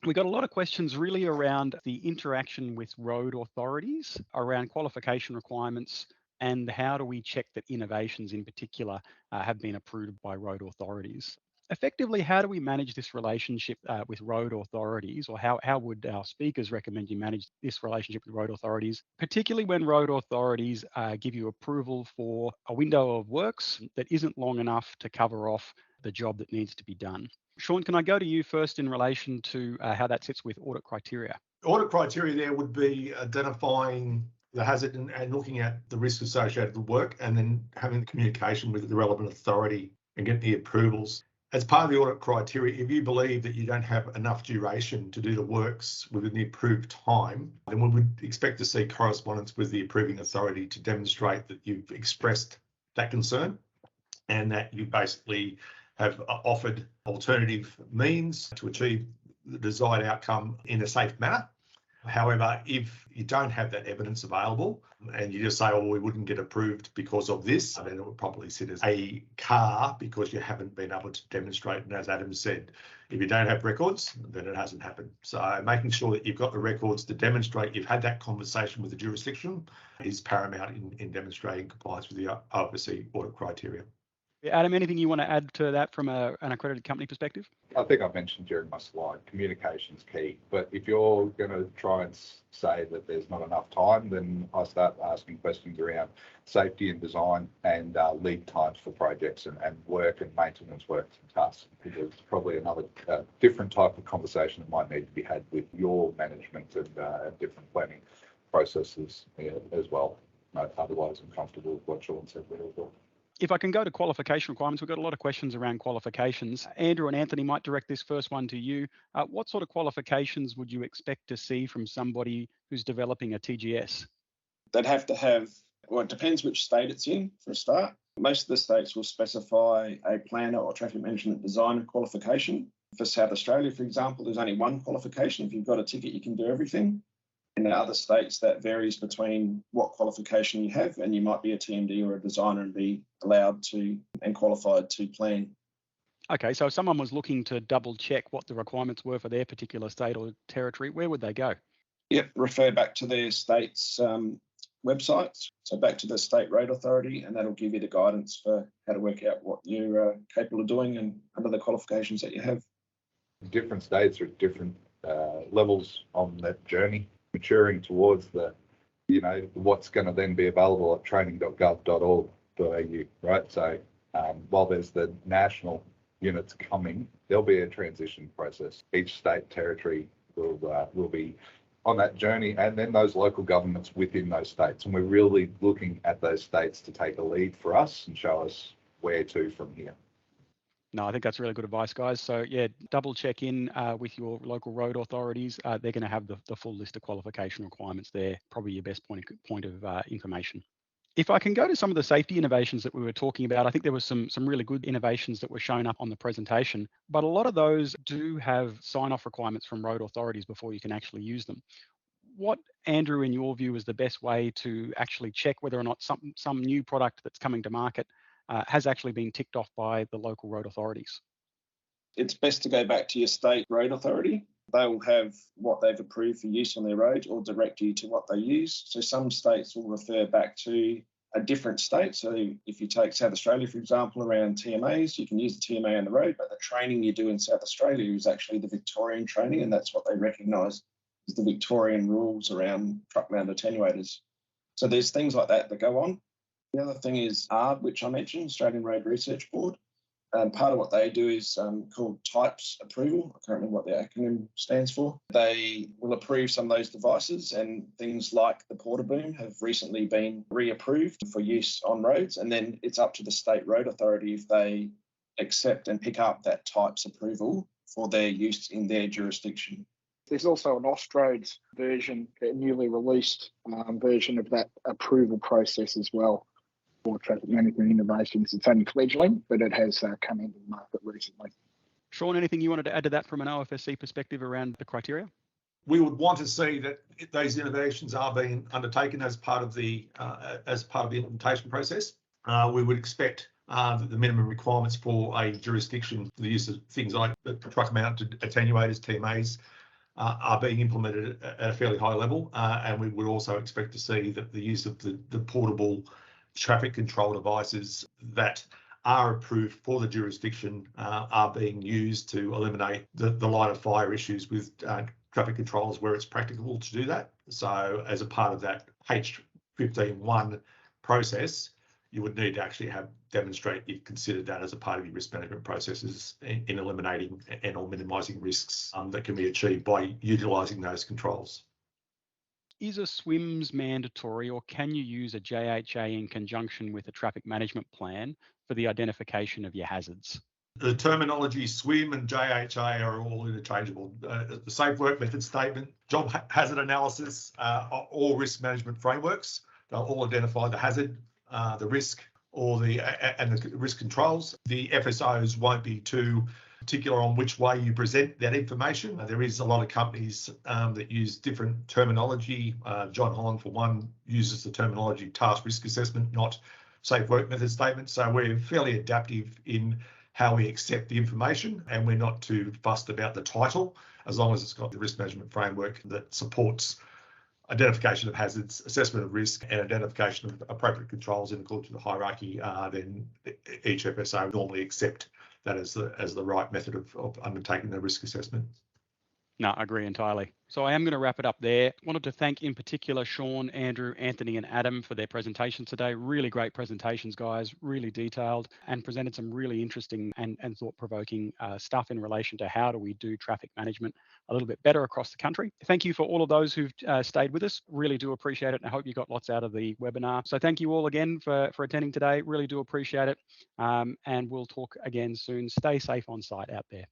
We got a lot of questions really around the interaction with road authorities, around qualification requirements, and how do we check that innovations in particular have been approved by road authorities. Effectively, how do we manage this relationship with road authorities, or how would our speakers recommend you manage this relationship with road authorities, particularly when road authorities give you approval for a window of works that isn't long enough to cover off the job that needs to be done? Sean, can I go to you first in relation to how that sits with audit criteria? Audit criteria there would be identifying the hazard and looking at the risk associated with work, and then having communication with the relevant authority and getting the approvals. As part of the audit criteria, if you believe that you don't have enough duration to do the works within the approved time, then we would expect to see correspondence with the approving authority to demonstrate that you've expressed that concern and that you basically have offered alternative means to achieve the desired outcome in a safe manner. However, if you don't have that evidence available and you just say, oh, we wouldn't get approved because of this, then it would probably sit as a car because you haven't been able to demonstrate. And as Adam said, if you don't have records, then it hasn't happened. So making sure that you've got the records to demonstrate you've had that conversation with the jurisdiction is paramount in demonstrating compliance with the OFSC audit criteria. Adam, anything you want to add to that from an accredited company perspective? I think I mentioned during my slide, communication's key. But if you're going to try and say that there's not enough time, then I start asking questions around safety and design and lead times for projects and work and maintenance work and tasks. Because it's probably another different type of conversation that might need to be had with your management and different planning processes as well. Otherwise, I'm comfortable with what Sean said there as well. If I can go to qualification requirements, we've got a lot of questions around qualifications. Andrew and Anthony, might direct this first one to you. What sort of qualifications would you expect to see from somebody who's developing a TGS? They'd have to have, well, it depends which state it's in for a start. Most of the states will specify a planner or traffic management designer qualification. For South Australia, for example, there's only one qualification. If you've got a ticket, you can do everything. In other states, that varies between what qualification you have, and you might be a TMD or a designer and be allowed to and qualified to plan. Okay, so if someone was looking to double check what the requirements were for their particular state or territory, where would they go? Yep, refer back to their state's websites, so back to the state road authority, and that'll give you the guidance for how to work out what you're capable of doing and under the qualifications that you have. Different states are at different levels on that journey, maturing towards the, what's going to then be available at training.gov.org.au, right? So while there's the national units coming, there'll be a transition process. Each state territory will be on that journey, and then those local governments within those states. And we're really looking at those states to take a lead for us and show us where to from here. No, I think that's really good advice, guys. So yeah, double check in with your local road authorities. They're going to have the full list of qualification requirements there, probably your best point of information. If I can go to some of the safety innovations that we were talking about, I think there was some really good innovations that were shown up on the presentation, but a lot of those do have sign-off requirements from road authorities before you can actually use them. What, Andrew, in your view, is the best way to actually check whether or not some new product that's coming to market has actually been ticked off by the local road authorities? It's best to go back to your state road authority. They'll have what they've approved for use on their roads or direct you to what they use. So some states will refer back to a different state. So if you take South Australia, for example, around TMAs, you can use the TMA on the road, but the training you do in South Australia is actually the Victorian training, and that's what they recognise as the Victorian rules around truck-mounted attenuators. So there's things like that go on. The other thing is ARB, which I mentioned, Australian Road Research Board. Part of what they do is called types approval. I can't remember what the acronym stands for. They will approve some of those devices, and things like the porta boom have recently been reapproved for use on roads. And then it's up to the state road authority if they accept and pick up that types approval for their use in their jurisdiction. There's also an Austroads version, a newly released version of that approval process as well. For traffic management innovations. It's only fledgling, but it has come into the market recently. Sean, anything you wanted to add to that from an OFSC perspective around the criteria? We would want to see that those innovations are being undertaken as part of the implementation process. We would expect that the minimum requirements for a jurisdiction for the use of things like the truck-mounted attenuators, TMAs, are being implemented at a fairly high level, and we would also expect to see that the use of the portable traffic control devices that are approved for the jurisdiction are being used to eliminate the line of fire issues with traffic controllers where it's practicable to do that. So as a part of that H15.1 process, you would need to actually demonstrate you've considered that as a part of your risk management processes in eliminating and or minimising risks that can be achieved by utilising those controls. Is a SWIMS mandatory, or can you use a JHA in conjunction with a traffic management plan for the identification of your hazards? The terminology SWIM and JHA are all interchangeable. The Safe Work Method Statement, Job Hazard Analysis, are all risk management frameworks. They'll all identify the hazard, the risk, and the risk controls. The FSOs won't be too particular on which way you present that information. There is a lot of companies that use different terminology. John Holland, for one, uses the terminology task risk assessment, not Safe Work Method Statement. So we're fairly adaptive in how we accept the information, and we're not too fussed about the title, as long as it's got the risk management framework that supports identification of hazards, assessment of risk, and identification of appropriate controls in accordance with the hierarchy. Then each FSO would normally accept that as the right method of undertaking the risk assessment. No, I agree entirely. So I am going to wrap it up there. Wanted to thank in particular Sean, Andrew, Anthony and Adam for their presentations today. Really great presentations, guys, really detailed, and presented some really interesting and thought-provoking stuff in relation to how do we do traffic management a little bit better across the country. Thank you for all of those who've stayed with us. Really do appreciate it, and I hope you got lots out of the webinar. So thank you all again for attending today. Really do appreciate it, and we'll talk again soon. Stay safe on site out there.